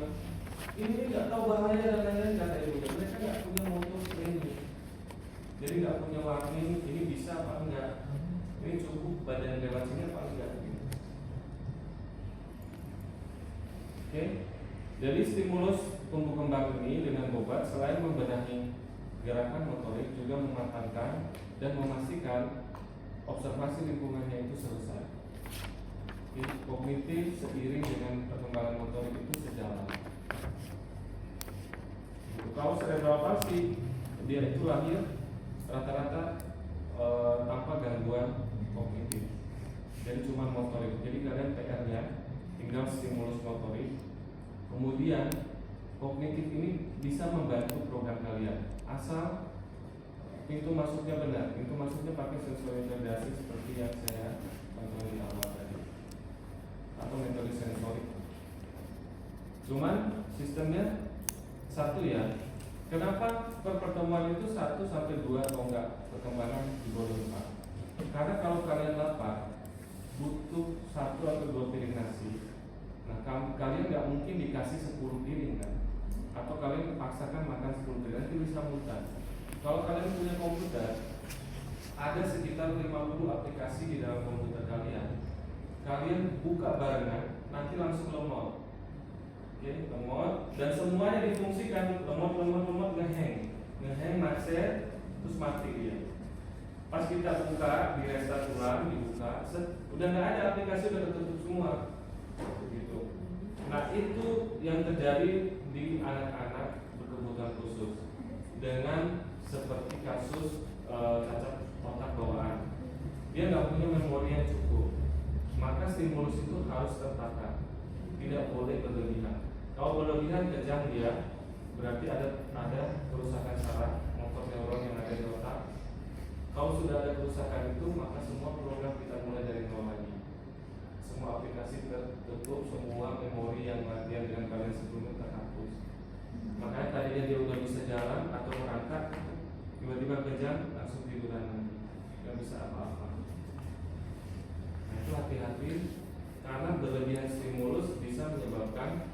ini nggak tahu bahaya dan lain-lain kata ibunya. Mereka nggak punya motor planning, jadi nggak punya warning. Ini bisa apa enggak? Ini cukup badan lewat sini apa enggak? Gitu. Oke, jadi stimulus tumbuh kembang ini dengan Bobat selain membenahi gerakan motorik juga mematangkan dan memastikan observasi lingkungannya itu selesai. Kognitif seiring dengan perkembangan motorik itu sejalan. Kalau cerebral palsy dia itu lahir rata-rata tanpa gangguan kognitif, jadi cuma motorik. Jadi kalian PR-nya tinggal stimulus motorik, kemudian kognitif ini bisa membantu program kalian asal pintu masuknya benar. Pintu masuknya pakai sensori integrasi seperti yang saya contoh di awal tadi, atau metode sensorik. Cuman sistemnya satu ya. Kenapa pertemuan itu 1 sampai 2 atau enggak perkembangan di bawah 4? Karena kalau kalian lapar butuh 1 atau 2 piring nasi. Nah kalian nggak mungkin dikasih 10 piring kan? Atau kalian dipaksakan makan 10 piring, nanti bisa muntah. Kalau kalian punya komputer, ada sekitar 50 aplikasi di dalam komputer kalian. Kalian buka barengan, nanti langsung lemot. Oke, lemot dan semuanya difungsikan. Lemot ngehang macet, terus mati dia. Pas kita buka, di restart ulang, dibuka, udah nggak ada aplikasi, udah tertutup semua. Begitu. Nah itu yang terjadi di anak-anak berkebutuhan khusus dengan seperti kasus cacat otak bawaan. Dia nggak punya memori yang cukup, maka stimulus itu harus tertata, tidak boleh berlebihan. Kalau berlebihan kejang dia, berarti ada kerusakan saraf motor neuron yang ada di otak. Kalau sudah ada kerusakan itu, maka semua program kita mulai dari nol lagi. Semua aplikasi tertutup, semua memori yang latihan dengan kalian sebelumnya terhapus. Makanya tadinya dia udah bisa jalan atau merangkak, tiba-tiba kejang, langsung tiduran lagi, nggak bisa apa-apa. Nah itu hati-hati, karena berlebihan stimulus bisa menyebabkan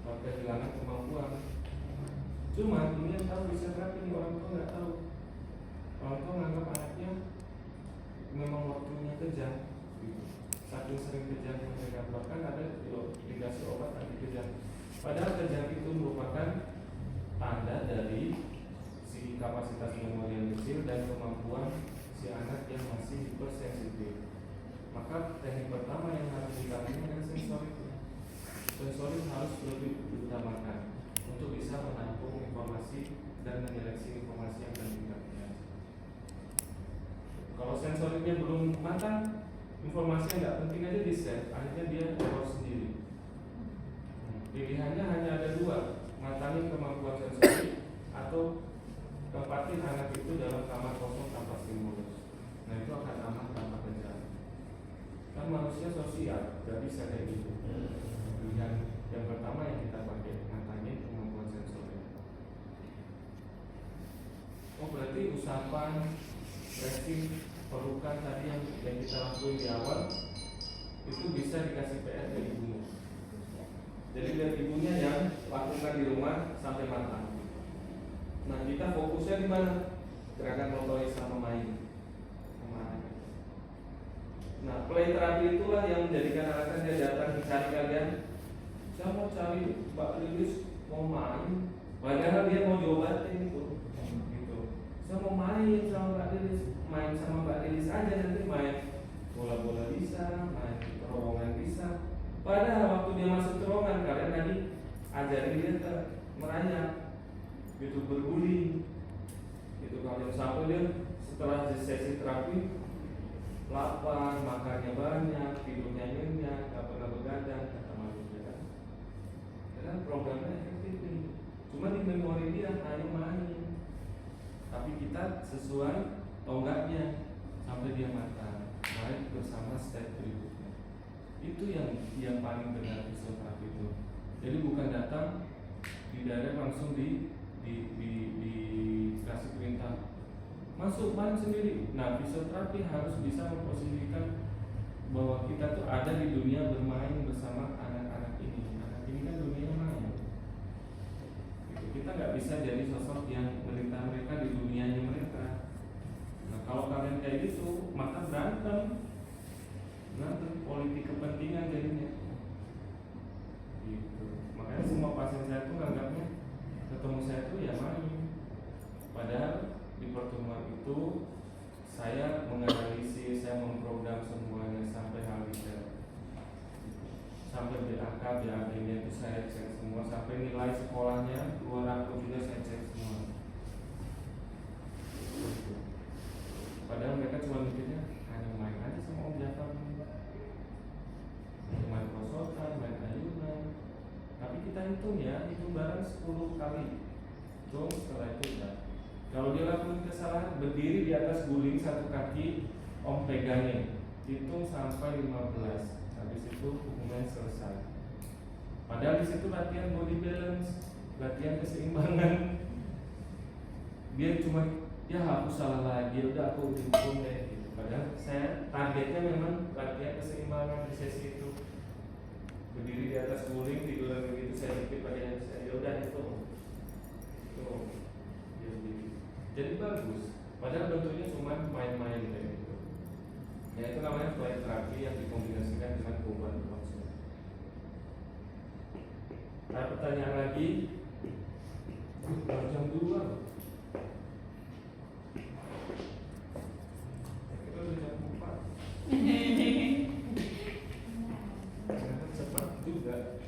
kehilangan kemampuan. Cuma ini yang tahu bisa terapi, orang tua nggak tahu. Orang tua menganggap anaknya memang waktunya kejang, gitu. Saking sering kejang yang mereka, bahkan ada dikasih obat anti kejang. Padahal kejang itu merupakan tanda dari si kapasitas memori yang kecil dan kemampuan si anak yang masih hipersensitif. Maka teknik pertama yang harus ditangani adalah sensorik. Sensorik harus lebih diutamakan untuk bisa menampung informasi dan menyeleksi informasi yang akan didapatkan. Kalau sensoriknya belum matang, informasi yang nggak penting aja di set, akhirnya dia keluar sendiri. Pilihannya hanya ada 2, matangin kemampuan sensorik atau tempatin anak itu dalam kamar kosong tanpa stimulus. Nah itu akan aman tanpa kejang. Kan manusia sosial, gak bisa kayak gitu. Pilihan yang pertama yang kita pakai, matangin kemampuan sensorik. Oh berarti usapan, pressing, pelukan tadi yang kita lakuin di awal itu bisa dikasih PR ke ibunya. Jadi lihat ibunya yang lakukan di rumah sampai matang. Nah kita fokusnya di mana? Gerakan motorik sama main. Nah play terapi itulah yang menjadikan alasan dia datang mencari kalian. Saya mau cari Mbak Lilis, mau main. Padahal dia mau diobatin itu. Gitu. Saya mau main sama Mbak Lilis, main sama Mbak Lilis aja, nanti main bola-bola bisa, main terowongan bisa. Padahal waktu dia masuk terowongan, kalian tadi ajarin dia merayap, gitu, berguling. Gitu kalau sampai dia setelah sesi terapi lapar, makannya banyak, tidurnya nyenyak, gak pernah begadang, kata manusia kan. Karena programnya efektif nih. Cuma di memori dia hanya main. kaki kita sesuai tonggaknya sampai dia matang, baik bersama step berikutnya. Itu yang paling benar fisioterapi itu. Jadi bukan datang di daerah langsung dikasih perintah masuk main sendiri. Nah, fisioterapi harus bisa memposisikan bahwa kita tuh ada di dunia bermain bersama anak-anak ini. Anak ini kan dunia main. Gitu. Kita nggak bisa jadi sosok yang merintah mereka di dunianya mereka. Nah, kalau kalian kayak gitu, maka berantem politik kepentingan jadinya. Gitu. Makanya semua pasien saya tuh nganggapnya ketemu saya tuh ya main. Padahal di pertemuan itu saya menganalisis, saya memprogram semuanya sampai hal detail, sampai BAK, BAB-nya itu saya cek semua, sampai nilai sekolahnya keluar rapor juga saya cek semua. Padahal mereka cuma mikirnya hanya main aja sama Om Jafar, main prosotan, main ayunan. Tapi kita hitung ya, hitung barang 10 kali. Hitung setelah itu ya. Kalau dia lakukan kesalahan, berdiri di atas guling satu kaki, Om pegangin, hitung sampai 15. Habis itu hukuman selesai. Padahal di situ latihan body balance, latihan keseimbangan. Dia cuma ya aku salah lagi, udah aku dihukum deh gitu. Padahal saya targetnya memang latihan keseimbangan di sesi itu. Berdiri di atas guling, tiduran begitu, saya pikir pada saya, ya udah itu. Jadi bagus. Padahal bentuknya cuma main-main kayak gitu. Ya itu namanya flight terapi yang dikombinasikan dengan perubahan konsep. Ada pertanyaan lagi? Baru jam 2. Kita udah jam 4. Ternyata cepat juga.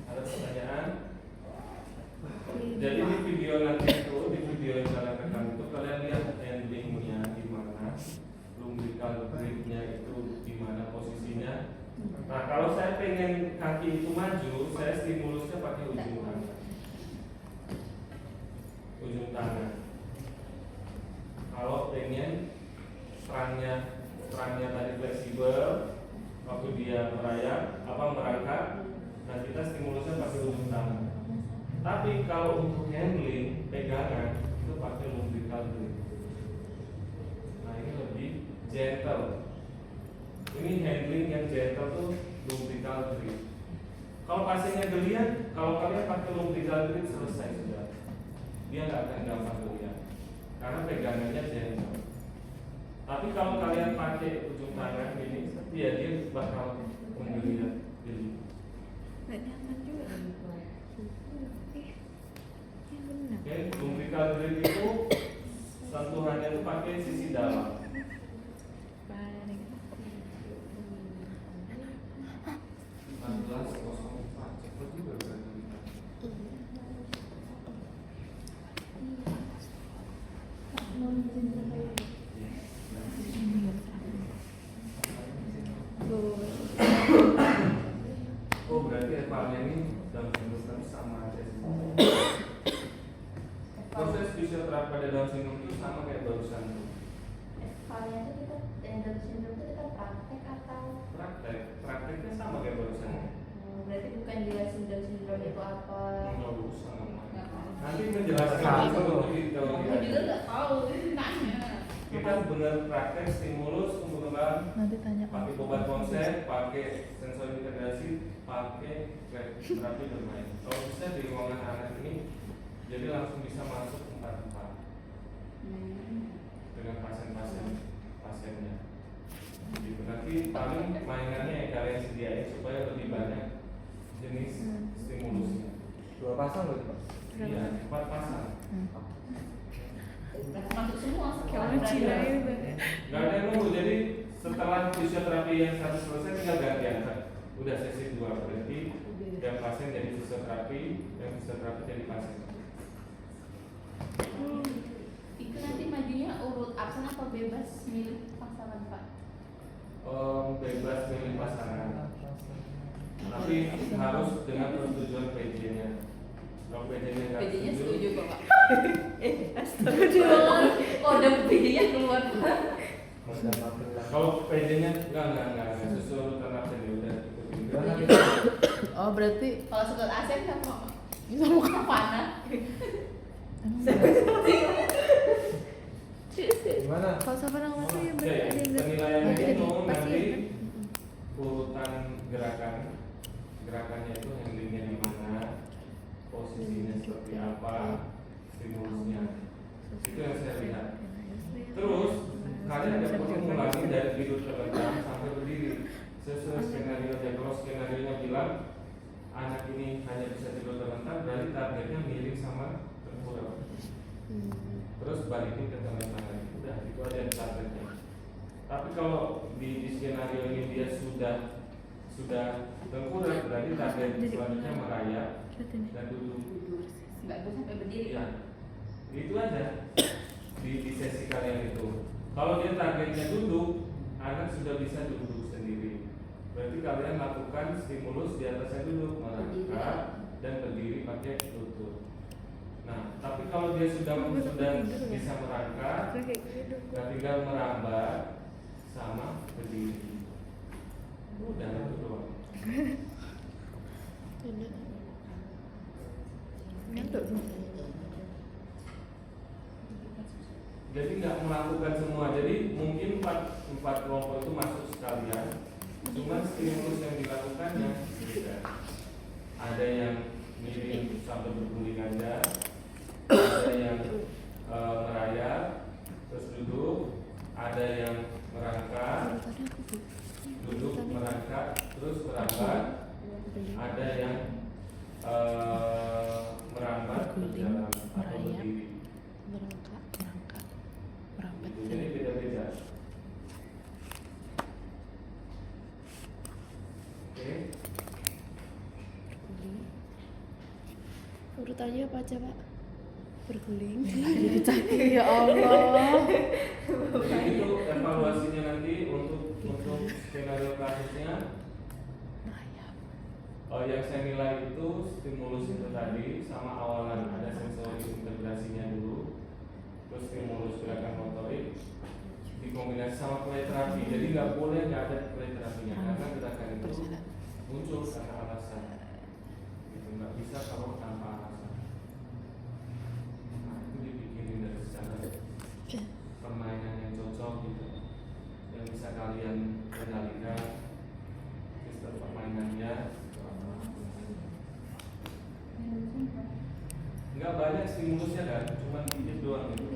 Ada pertanyaan? Jadi di video nanti itu, di video yang saya rekam itu kalian lihat handlingnya di mana, lumbrical gripnya itu di mana posisinya. Nah kalau saya pengen kaki itu maju, saya stimulusnya pakai ujung tangan. Ujung tangan. Kalau pengen strangnya tadi fleksibel, waktu dia merangkak, nah kita stimulusnya pakai ujung tangan. Tapi kalau untuk handling, pegangan itu pakai lumbrical grip. Nah ini lebih gentle. Ini handling yang gentle tuh lumbrical grip. Kalau pasiennya geliat, kalau kalian pakai lumbrical grip selesai sudah. Dia nggak akan gampang geliat karena pegangannya gentle. Tapi kalau kalian pakai ujung tangan ini, dia bakal menggeliat. Nggak nyaman juga. Oke, lumbrical grip itu sentuhannya itu pakai sisi dalam. 14.04 cepat juga berarti. Oh berarti evalnya ini dalam syndrome sama aja sih. Proses fisioterapi pada Down syndrome itu sama kayak barusan tuh. Kalian tuh kita Down syndrome itu kita praktek atau Prakteknya sama kayak barusan. berarti bukan jelasin Down syndrome itu apa? Nggak usah ngomong. Nggak tahu. Nanti menjelaskan itu lebih detail. Aku juga nggak tahu, nanya. Kita benar praktek stimulus pembentukan Nanti tanya pakai obat konsep, pakai sensor integrasi, pakai terapi bermain. Kalau bisa di ruangan anak ini, jadi langsung bisa masuk tempat-tempat dengan pasiennya. Gitu. Nanti paling mainannya yang kalian sediain supaya lebih banyak jenis stimulusnya. 2 pasang loh Pak. Iya, 4 pasang. Masuk semua Kayak Cina ya, Bang. Gak ada yang nunggu, jadi setelah fisioterapi yang satu selesai tinggal gantian kan. Udah sesi 2, berarti yang pasien jadi fisioterapi, yang fisioterapi jadi pasien. Itu nanti majunya urut absen atau bebas milih pasangan Pak? Bebas milih pasangan. Tapi harus dengan persetujuan PJ-nya. Kalau PJ-nya nggak PJ-nya setuju kok Pak. Astaga. Oh, udah PJ-nya keluar. Kalau PJ-nya enggak sesuai urutan absen ya udah ikutin. Oh berarti Kalau setelah ASEAN sama sama mana? Gimana? kalau sama orang masuk ya Oke, berarti ada yang nggak penilaiannya ada itu pasti nanti kan? urutan gerakannya itu handlingnya di mana, posisinya seperti apa, stimulusnya. Itu yang saya lihat. Terus kalian ada perlu mengulangi dari tidur terlentang sampai berdiri sesuai skenario nya. Kalau skenario nya bilang anak ini hanya bisa tidur terlentang, berarti targetnya miring sama tengkurap. Terus balikin ke tangan. Udah itu aja targetnya. Tapi kalau di skenario ini dia sudah tengkurap, berarti target selanjutnya merayap dan duduk. Nggak bisa sampai berdiri. Ya, itu aja di sesi kalian itu. Kalau dia targetnya duduk, anak sudah bisa duduk sendiri. Berarti kalian lakukan stimulus di atasnya duduk, merangkak dan berdiri pakai lutut. Nah, tapi kalau dia sudah bisa merangkak, nah tinggal merambat sama berdiri. Udah itu doang. Jadi nggak melakukan semua. Jadi mungkin empat kelompok itu masuk sekalian. Cuma stimulus yang dilakukannya beda. Ada yang miring sampai berguling aja, ada yang merayap terus duduk, ada yang merangkak, duduk merangkak terus merambat, ada yang merambat berjalan atau berdiri. Jadi beda-beda. Oke. Urutannya apa aja Pak? Berguling. Ya Allah. Jadi itu evaluasinya nanti untuk skenario kasusnya. Yang saya nilai itu stimulus itu tadi sama awalan ada sensori integrasinya dulu, terus stimulus gerakan motorik dikombinasi sama play terapi. Jadi nggak boleh nggak ada play terapinya karena gerakan itu muncul karena alasan. Itu nggak bisa kalau tanpa alasan. Nah itu dipikirin dari secara permainan yang cocok gitu, yang bisa kalian kendalikan sistem permainannya. Nggak banyak stimulusnya kan, cuma dikit doang gitu.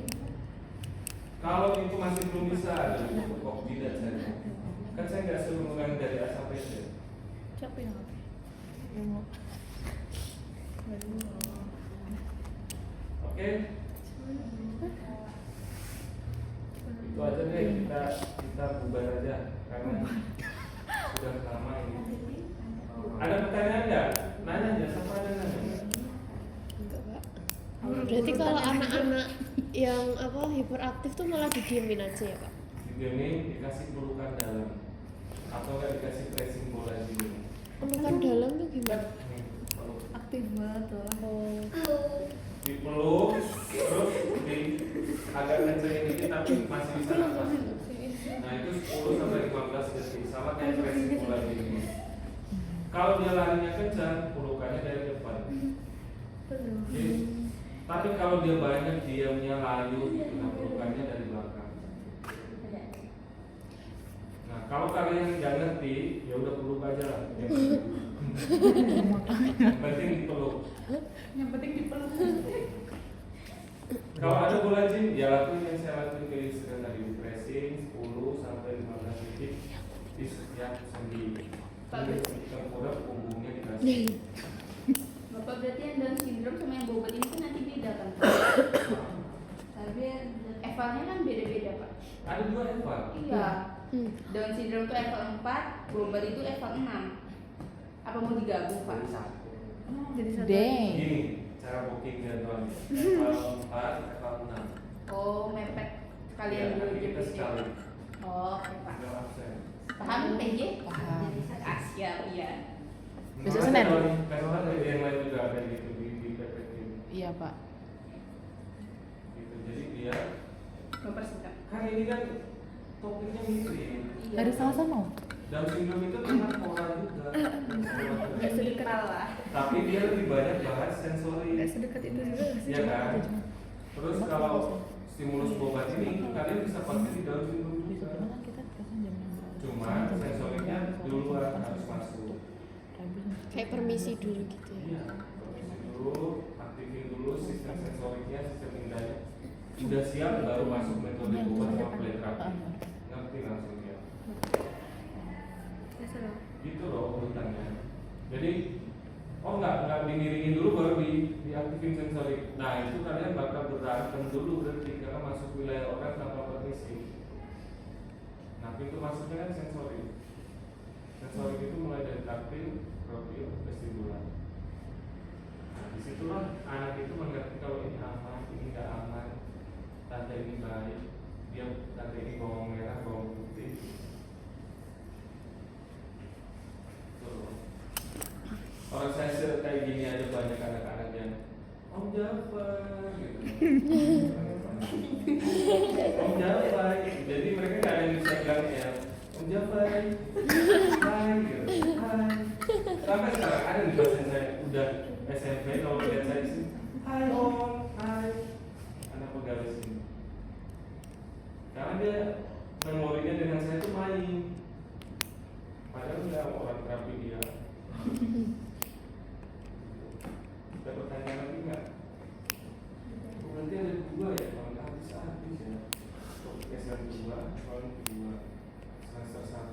Kalau itu masih belum bisa, kok tidak saya. Kan saya nggak suruh mengulangi dari A sampai Z. Siapa yang apa? Oke? Itu aja deh, kita bubar aja karena sudah lama ini. Ada pertanyaan nggak? Nanya aja, siapa ada nanya? Enggak Pak. Berarti kalau anak-anak yang apa hiperaktif tuh malah didiemin aja ya Pak? Dibimbing, dikasih pelukan dalam atau nggak dikasih pressing bola gitu. Pelukan dalam tuh gimana? Peluk. Aktif banget tuh. Oh. Dipeluk, terus agak kencengin dikit tapi masih bisa nafas. Nah itu 10 sampai 15 detik sama kayak pressing bola gini. Kalau dia larinya kencang, pelukannya dari depan. Oke. Tapi kalau dia banyak diamnya layu, nah pelukannya dari belakang. Nah kalau kalian nggak ngerti, ya udah peluk aja lah. Yang penting dipeluk. Yang penting dipeluk. Kalau ada bola gym, ya lakuin yang saya lakuin ke Instagram tadi, pressing 10 sampai 15 detik di setiap sendi. Tengkurap punggungnya dikasih. Bapak berarti yang Down syndrome sama yang bobot ini kan nanti beda kan? Tapi evalnya kan beda-beda Pak. Ada 2 eval. Iya. Down syndrome itu eval 4, bobot itu eval 6. Apa mau digabung Pak? Oh, jadi satu. Gini, cara booking jadwalnya. Eval 4, eval 6. Oh, mepet sekalian Ya, dulu nanti kita gitu. sekali. Oh, oke Pak. Nggak absen. Paham PJ? Paham. Ah, siap, iya. Besok Makanya Senin? kalau ada yang lain juga ada gitu di PPT Iya Pak. gitu. Jadi dia Mempersiapkan. kan ini kan topiknya mirip. Dari sama-sama. Down syndrome itu tentang orang juga. Nggak sedekat lah. Tapi dia lebih banyak bahas sensori. Sedekat itu juga sih. Iya kan? Terus kalau stimulus bobat ini kalian bisa pakai di Down syndrome juga. Cuma sensoriknya duluan harus masuk. Kayak permisi dulu gitu ya. Iya, permisi dulu, aktifin dulu sistem sensoriknya, sistem indahnya. Udah siap baru masuk metode bobat sama play terapi. Ngerti langsung ya. Gitu loh urutannya. Jadi nggak dimiringin dulu baru diaktifin sensorik. Nah itu kalian bakal berantem dulu berarti karena masuk wilayah orang tanpa permisi. Nah pintu masuknya kan sensorik. Sensorik itu mulai dari taktil, propio, vestibular. Nah disitulah anak itu mengerti kalau ini aman, ini nggak aman, tanda ini baik, dia tanda ini bawang merah, bawang putih. Orang saya kayak gini aja banyak anak-anak yang Om Jafar gitu. Om Jafar, jadi mereka nggak ada yang bisa bilang ya Om Jafar, hai gitu, hai. Sampai sekarang ada di dosen saya udah SMP kalau lihat saya sih, hai Om, hai. Anak pegawai sini. Karena dia memorinya dengan saya itu main. Padahal nggak orang terapi dia. Ada pertanyaan lagi nggak? Nanti ada dua ya, kalau habis ya. Semester 2, tahun kedua, semester 1,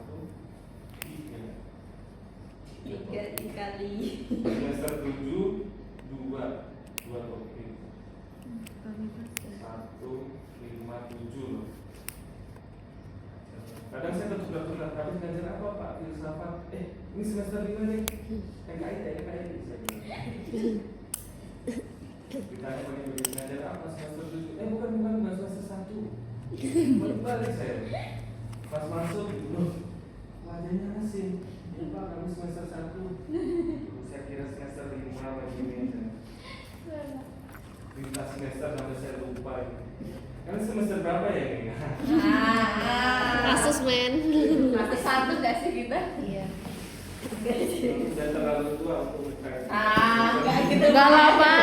3 dikali semester 7, 2 topik 1, 5, 7 loh. Kadang saya bertukar-tukar, tapi ngajar apa Pak? Filsafat, ini semester 5 nih PKI saya bilang. Ditanya pakai begitu ngajar apa semester 7? Bukan semester 1. Balik saya. Pas masuk loh, wajahnya asing. Ya Pak, kami semester 1. Saya kira semester 5 begini aja. Lintas semester sampai saya lupa. Karena semester berapa ya ini? Kasus men. Masih satu nggak sih kita? Iya. Nggak sih. Sudah terlalu tua untuk berkait. Nggak gitu. Enggak lah Pak.